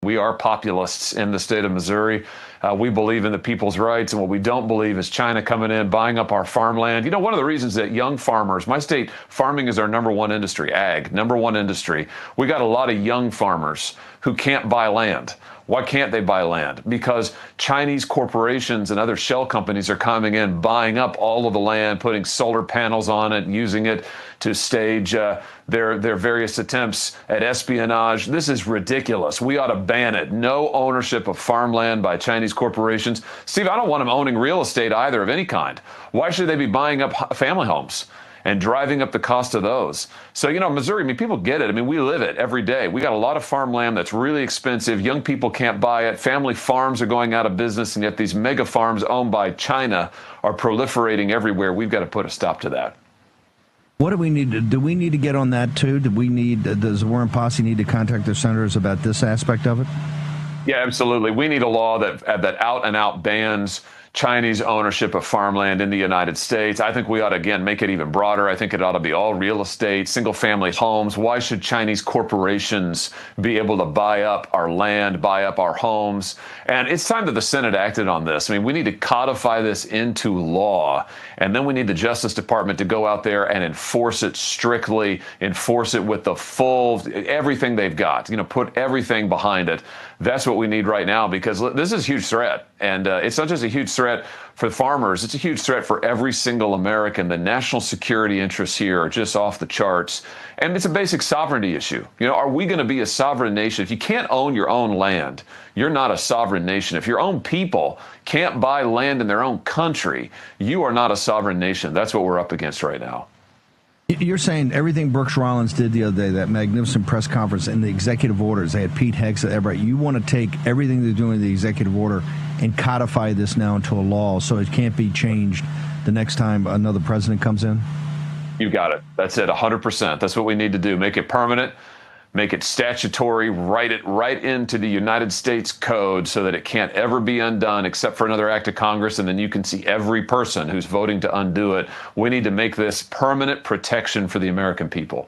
We are populists in the state of Missouri. We believe in the people's rights, and what we don't believe is China coming in, buying up our farmland. You know, one of the reasons that young farmers, my state, farming is our number one industry, ag, number one industry. We got a lot of young farmers who can't buy land. Why can't they buy land? Because Chinese corporations and other shell companies are coming in, buying up all of the land, putting solar panels on it, using it to stage their various attempts at espionage. This is ridiculous. We ought to ban it. No ownership of farmland by Chinese corporations. Steve, I don't want them owning real estate either of any kind. Why should they be buying up family homes and driving up the cost of those? So, you know, Missouri, I mean, people get it. I mean, we live it every day. We got a lot of farmland that's really expensive. Young people can't buy it. Family farms are going out of business, and yet these mega farms owned by China are proliferating everywhere. We've got to put a stop to that. What do we need to do? We need to get on that too. Does the Warren Posse need to contact their senators about this aspect of it? Yeah, absolutely. We need a law that out and out bans Chinese ownership of farmland in the United States. I think we ought to, again, make it even broader. I think it ought to be all real estate, single family homes. Why should Chinese corporations be able to buy up our land, buy up our homes? And it's time that the Senate acted on this. I mean, we need to codify this into law, and then we need the Justice Department to go out there and enforce it strictly, enforce it with the full, everything they've got, you know, put everything behind it. That's what we need right now, because this is a huge threat. And it's not just a huge threat for farmers. It's a huge threat for every single American. The national security interests here are just off the charts. And it's a basic sovereignty issue. You know, are we going to be a sovereign nation? If you can't own your own land, you're not a sovereign nation. If your own people can't buy land in their own country, you are not a sovereign nation. That's what we're up against right now. You're saying everything Brooks Rollins did the other day, that magnificent press conference and the executive orders, they had Pete Hegseth, everybody. You want to take everything they're doing in the executive order and codify this now into a law so it can't be changed the next time another president comes in? You got it. That's it, 100%. That's what we need to do. Make it permanent, make it statutory, write it right into the United States Code so that it can't ever be undone except for another act of Congress, and then you can see every person who's voting to undo it. We need to make this permanent protection for the American people.